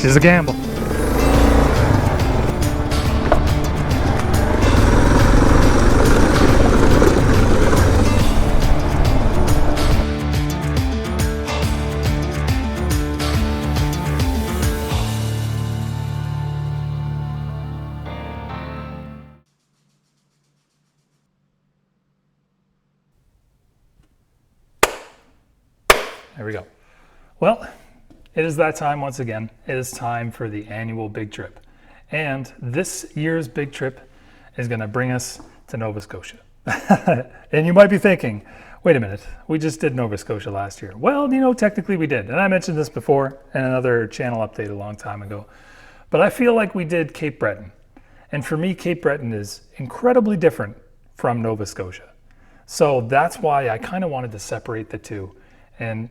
is a gamble. There we go. Well, it is that time once again. It is time for the annual big trip. And this year's big trip is going to bring us to Nova Scotia. And you might be thinking, wait a minute, we just did Nova Scotia last year. Well, you know, technically we did. And I mentioned this before in another channel update a long time ago. But I feel like we did Cape Breton. And for me, Cape Breton is incredibly different from Nova Scotia. So that's why I kind of wanted to separate the two and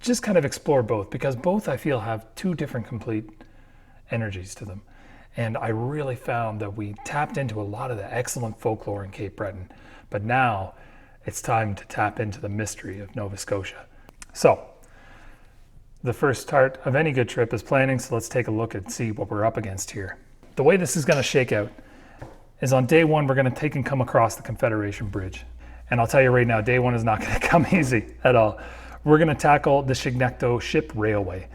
just kind of explore both, because both I feel have two different complete energies to them. And I really found that we tapped into a lot of the excellent folklore in Cape Breton, but now it's time to tap into the mystery of Nova Scotia. So the first start of any good trip is planning, so let's take a look and see what we're up against here. The way this is going to shake out is on day one, we're going to take and come across the Confederation Bridge. And I'll tell you right now, day one is not going to come easy at all. We're going to tackle the Chignecto Ship Railway.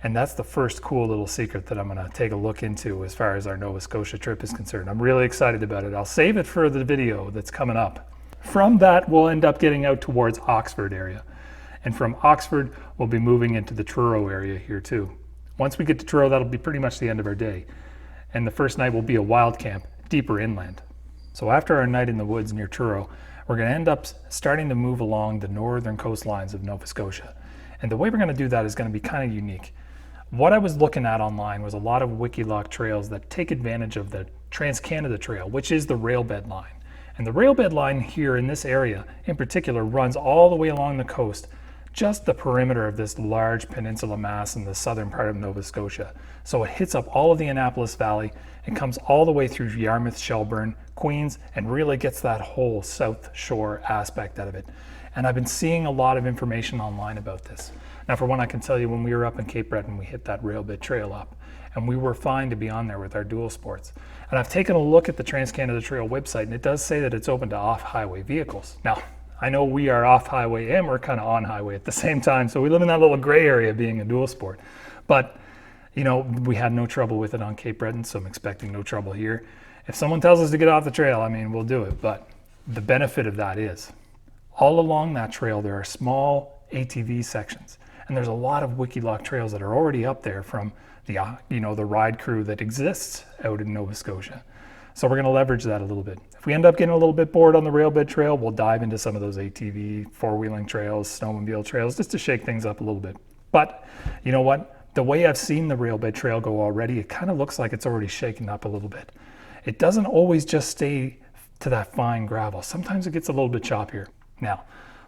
And that's the first cool little secret that I'm going to take a look into as far as our Nova Scotia trip is concerned. I'm really excited about it. I'll save it for the video that's coming up. From that, we'll end up getting out towards Oxford area. And from Oxford, we'll be moving into the Truro area here too. Once we get to Truro, that'll be pretty much the end of our day. And the first night will be a wild camp deeper inland. So after our night in the woods near Truro, we're going to end up starting to move along the northern coastlines of Nova Scotia. And the way we're going to do that is going to be kind of unique. What I was looking at online was a lot of Wikiloc trails that take advantage of the Trans-Canada Trail, which is the railbed line. And the railbed line here in this area in particular runs all the way along the coast, just the perimeter of this large peninsula mass in the southern part of Nova Scotia. So it hits up all of the Annapolis Valley and comes all the way through Yarmouth, Shelburne, Queens, and really gets that whole South Shore aspect out of it. And I've been seeing a lot of information online about this. Now, for one, I can tell you when we were up in Cape Breton, we hit that railbed trail up, and we were fine to be on there with our dual sports. And I've taken a look at the Trans-Canada Trail website, and it does say that it's open to off-highway vehicles. Now, I know we are off-highway and we're kind of on-highway at the same time, so we live in that little gray area being a dual sport. But, you know, we had no trouble with it on Cape Breton, so I'm expecting no trouble here. If someone tells us to get off the trail, I mean, we'll do it. But the benefit of that is, all along that trail, there are small ATV sections. And there's a lot of Wikiloc trails that are already up there from the, the ride crew that exists out in Nova Scotia. So we're going to leverage that a little bit. If we end up getting a little bit bored on the railbed trail, we'll dive into some of those ATV, four-wheeling trails, snowmobile trails, just to shake things up a little bit. But you know what? The way I've seen the railbed trail go already, it kind of looks like it's already shaken up a little bit. It doesn't always just stay to that fine gravel. Sometimes it gets a little bit choppier. Now,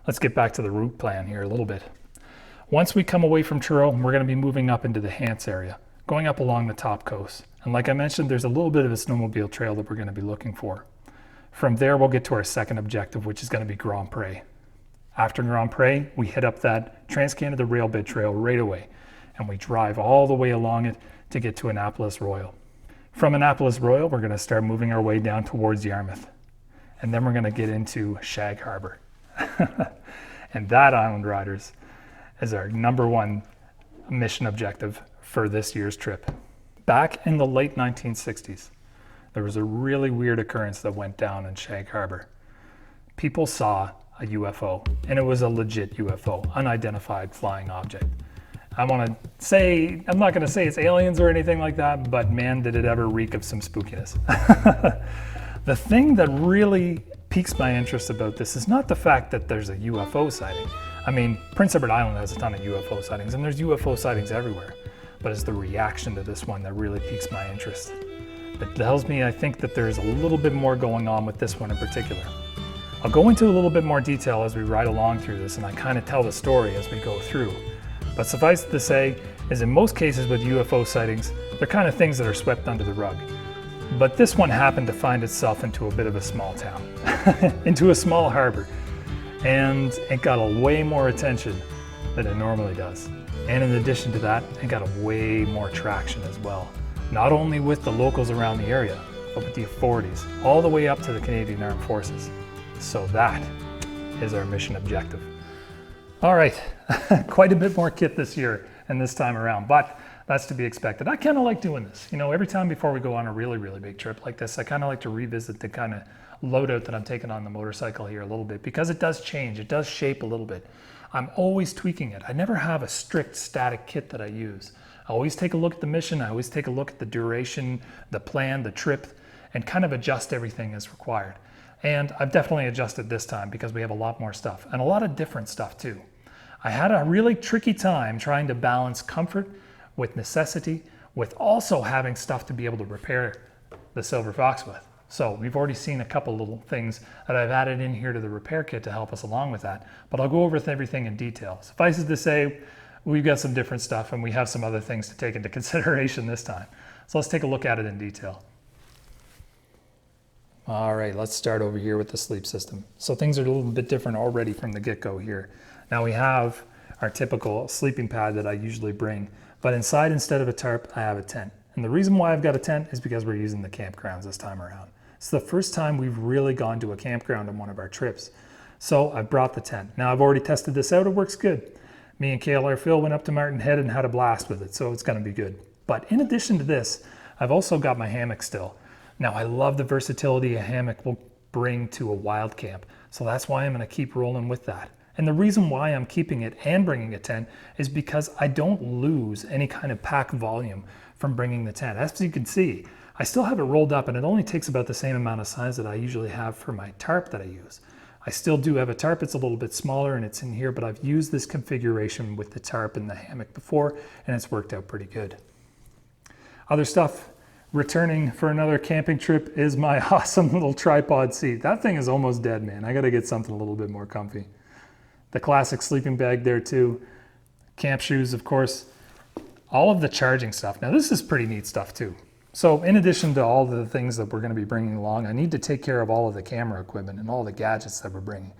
let's get back to the route plan here a little bit. Once we come away from Truro, we're going to be moving up into the Hants area, going up along the top coast. And like I mentioned, there's a little bit of a snowmobile trail that we're going to be looking for. From there, we'll get to our second objective, which is going to be Grand Pre. After Grand Pre, we hit up that Trans-Canada Railbed Trail right away, and we drive all the way along it to get to Annapolis Royal. From Annapolis Royal, we're going to start moving our way down towards Yarmouth. And then we're going to get into Shag Harbor. And that, Island Riders, is our #1 mission objective for this year's trip. Back in the late 1960s, there was a really weird occurrence that went down in Shag Harbor. People saw a UFO, and it was a legit UFO, unidentified flying object. I'm not going to say it's aliens or anything like that, but man, did it ever reek of some spookiness. The thing that really piques my interest about this is not the fact that there's a UFO sighting. I mean, Prince Edward Island has a ton of UFO sightings, and there's UFO sightings everywhere. But it's the reaction to this one that really piques my interest. It tells me I think that there's a little bit more going on with this one in particular. I'll go into a little bit more detail as we ride along through this, and I kind of tell the story as we go through. But suffice it to say, is in most cases with UFO sightings, they're kind of things that are swept under the rug. But this one happened to find itself into a bit of a small town, into a small harbor, and it got a way more attention than it normally does. And in addition to that, I got a way more traction as well. Not only with the locals around the area, but with the authorities, all the way up to the Canadian Armed Forces. So that is our mission objective. All right, quite a bit more kit this year and this time around, but that's to be expected. I kind of like doing this. You know, every time before we go on a really, really big trip like this, I kind of like to revisit the kind of loadout that I'm taking on the motorcycle here a little bit, because it does change, it does shape a little bit. I'm always tweaking it. I never have a strict static kit that I use. I always take a look at the mission, I always take a look at the duration, the plan, the trip, and kind of adjust everything as required. And I've definitely adjusted this time because we have a lot more stuff and a lot of different stuff too. I had a really tricky time trying to balance comfort with necessity, with also having stuff to be able to repair the Silver Fox with. So we've already seen a couple little things that I've added in here to the repair kit to help us along with that, but I'll go over everything in detail. Suffice it to say, we've got some different stuff and we have some other things to take into consideration this time. So let's take a look at it in detail. All right, let's start over here with the sleep system. So things are a little bit different already from the get-go here. Now we have our typical sleeping pad that I usually bring, but inside, instead of a tarp, I have a tent. And the reason why I've got a tent is because we're using the campgrounds this time around. It's the first time we've really gone to a campground on one of our trips. So I brought the tent. Now I've already tested this out, it works good. Me and KLR Phil went up to Martin Head and had a blast with it, so it's gonna be good. But in addition to this, I've also got my hammock still. Now I love the versatility a hammock will bring to a wild camp, so that's why I'm gonna keep rolling with that. And the reason why I'm keeping it and bringing a tent is because I don't lose any kind of pack volume from bringing the tent. As you can see, I still have it rolled up and it only takes about the same amount of size that I usually have for my tarp that I use. I still do have a tarp, it's a little bit smaller and it's in here, but I've used this configuration with the tarp and the hammock before and it's worked out pretty good. Other stuff returning for another camping trip is my awesome little tripod seat. That thing is almost dead, man. I gotta get something a little bit more comfy. The classic sleeping bag there too. Camp shoes, of course. All of the charging stuff. Now this is pretty neat stuff too. So in addition to all the things that we're going to be bringing along, I need to take care of all of the camera equipment and all the gadgets that we're bringing.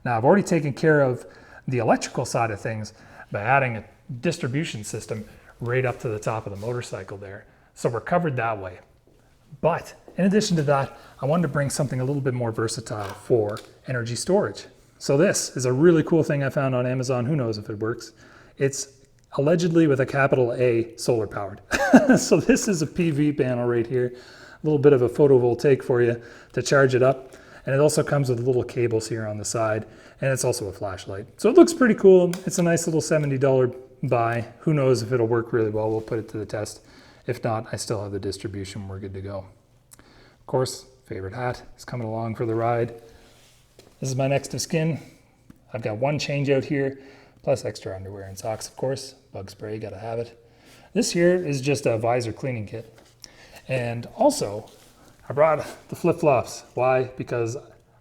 Now I've already taken care of the electrical side of things by adding a distribution system right up to the top of the motorcycle there. So we're covered that way. But in addition to that, I wanted to bring something a little bit more versatile for energy storage. So this is a really cool thing I found on Amazon. Who knows if it works? It's allegedly with a capital A solar powered. So this is a PV panel right here. A little bit of a photovoltaic for you to charge it up. And it also comes with little cables here on the side. And it's also a flashlight. So it looks pretty cool. It's a nice little $70 buy. Who knows if it'll work really well. We'll put it to the test. If not, I still have the distribution. We're good to go. Of course, favorite hat is coming along for the ride. This is my next of skin. I've got one change out here, plus extra underwear and socks, of course. Bug spray, gotta have it. This here is just a visor cleaning kit. And also, I brought the flip-flops. Why? Because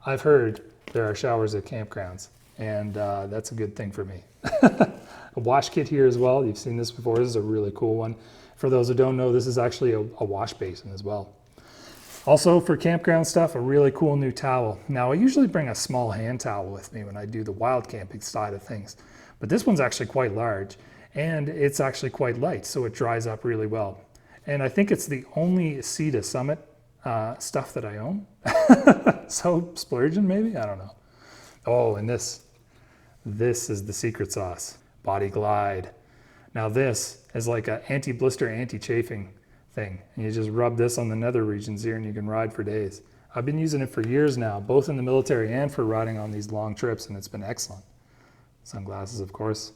I've heard there are showers at campgrounds, and that's a good thing for me. A wash kit here as well. You've seen this before. This is a really cool one. For those who don't know, this is actually a wash basin as well. Also for campground stuff, a really cool new towel. Now I usually bring a small hand towel with me when I do the wild camping side of things, but this one's actually quite large and it's actually quite light, so it dries up really well. And I think it's the only Sea to Summit stuff that I own. So splurging maybe, I don't know. Oh, and this is the secret sauce, Body Glide. Now this is like an anti-blister, anti-chafing thing. And you just rub this on the nether regions here and you can ride for days. I've been using it for years now, both in the military and for riding on these long trips, and it's been excellent. Sunglasses, of course.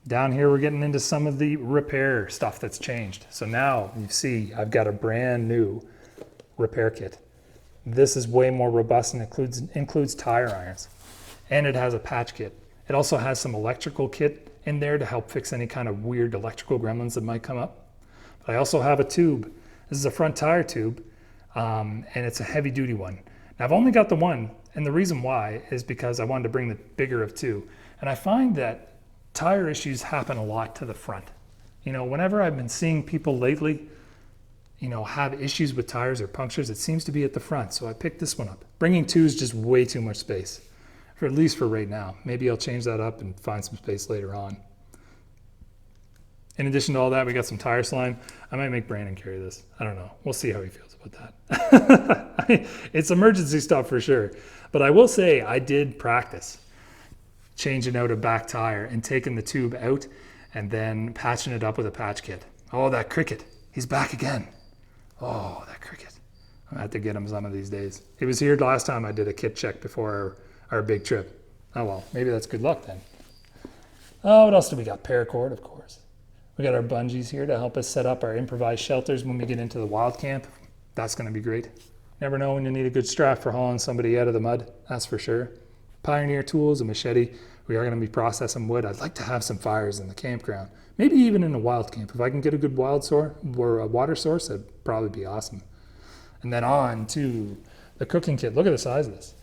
Down here, we're getting into some of the repair stuff that's changed. So now you see I've got a brand new repair kit. This is way more robust and includes tire irons. And it has a patch kit. It also has some electrical kit in there to help fix any kind of weird electrical gremlins that might come up. But I also have a tube. This is a front tire tube, and it's a heavy duty one. Now I've only got the one, and the reason why is because I wanted to bring the bigger of two. And I find that tire issues happen a lot to the front. You know, whenever I've been seeing people lately, you know, have issues with tires or punctures, it seems to be at the front. So I picked this one up. Bringing two is just way too much space, at least for right now. Maybe I'll change that up and find some space later on. In addition to all that, we got some tire slime. I might make Brandon carry this. I don't know. We'll see how he feels about that. It's emergency stuff for sure. But I will say I did practice changing out a back tire and taking the tube out and then patching it up with a patch kit. Oh, that cricket. He's back again. Oh, that cricket. I have to get him some of these days. He was here last time I did a kit check before our big trip. Oh, well, maybe that's good luck then. Oh, what else do we got? Paracord, of course. We got our bungees here to help us set up our improvised shelters when we get into the wild camp. That's going to be great. Never know when you need a good strap for hauling somebody out of the mud, that's for sure. Pioneer tools, a machete. We are going to be processing wood. I'd like to have some fires in the campground. Maybe even in a wild camp. If I can get a good water source, that'd probably be awesome. And then on to the cooking kit. Look at the size of this.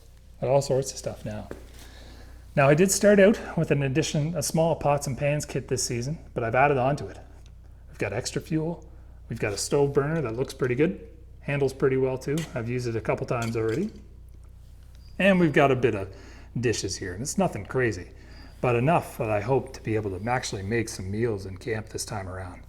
Got all sorts of stuff now. Now I did start out with a small pots and pans kit this season, but I've added on to it. We've got extra fuel. We've got a stove burner that looks pretty good. Handles pretty well too. I've used it a couple times already. And we've got a bit of dishes here. And it's nothing crazy, but enough that I hope to be able to actually make some meals in camp this time around.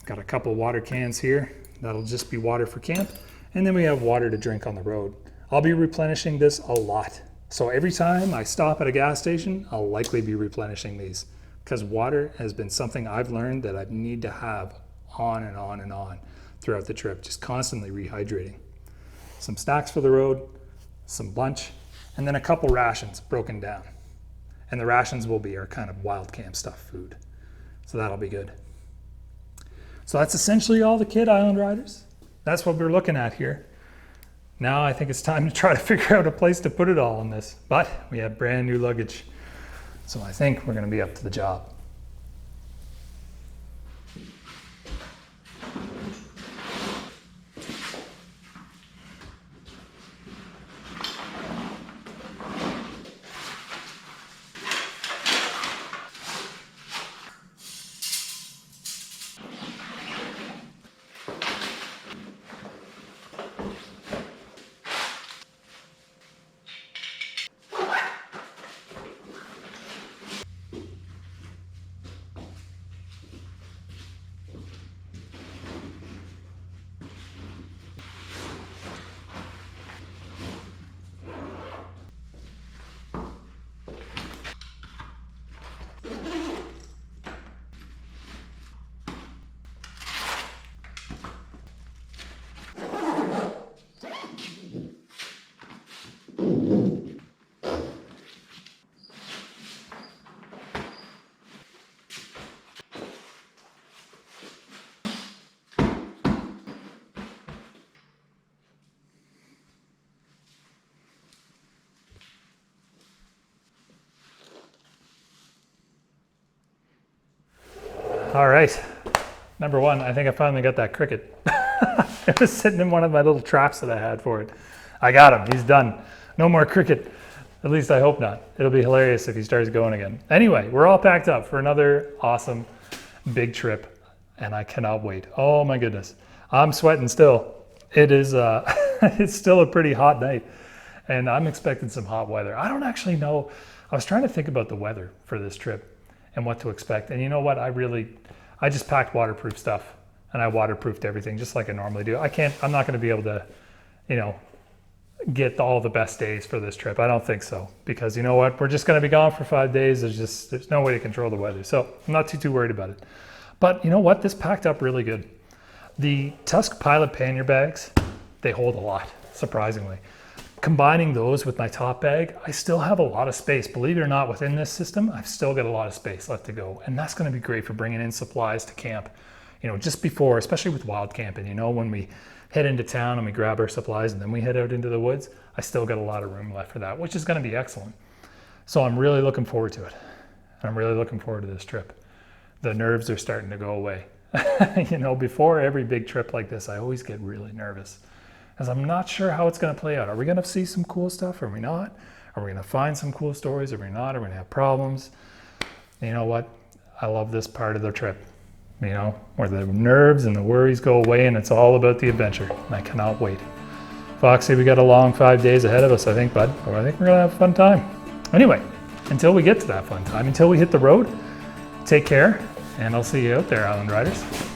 Got a couple water cans here. That'll just be water for camp. And then we have water to drink on the road. I'll be replenishing this a lot. So every time I stop at a gas station, I'll likely be replenishing these because water has been something I've learned that I need to have on and on and on throughout the trip, just constantly rehydrating. Some snacks for the road, some lunch, and then a couple rations broken down. And the rations will be our kind of wild camp stuff food. So that'll be good. So that's essentially all the kit, Island Riders. That's what we're looking at here. Now I think it's time to try to figure out a place to put it all in this. But we have brand new luggage. So I think we're going to be up to the job. All right, number one, I think I finally got that cricket. It was sitting in one of my little traps that I had for it. I got him, he's done. No more cricket, at least I hope not. It'll be hilarious if he starts going again. Anyway, we're all packed up for another awesome big trip and I cannot wait. Oh my goodness, I'm sweating still. It is, it's still a pretty hot night and I'm expecting some hot weather. I don't actually know, I was trying to think about the weather for this trip and what to expect. And you know what, I just packed waterproof stuff and I waterproofed everything just like I normally do. I'm not gonna be able to, get all the best days for this trip. I don't think so, because you know what, we're just gonna be gone for 5 days. There's no way to control the weather. So I'm not too worried about it. But you know what, this packed up really good. The Tusk Pilot pannier bags, they hold a lot, surprisingly. Combining those with my top bag, I still have a lot of space. Believe it or not, within this system, I've still got a lot of space left to go. And that's gonna be great for bringing in supplies to camp, just before, especially with wild camping, when we head into town and we grab our supplies and then we head out into the woods, I still got a lot of room left for that, which is gonna be excellent. So I'm really looking forward to it. I'm really looking forward to this trip. The nerves are starting to go away. Before every big trip like this, I always get really nervous, because I'm not sure how it's going to play out. Are we going to see some cool stuff? Are we not? Are we going to find some cool stories? Are we not? Are we going to have problems? You know what? I love this part of the trip, where the nerves and the worries go away and it's all about the adventure. And I cannot wait. Foxy, we got a long 5 days ahead of us, I think, bud. But I think we're going to have a fun time. Anyway, until we get to that fun time, until we hit the road, take care. And I'll see you out there, Island Riders.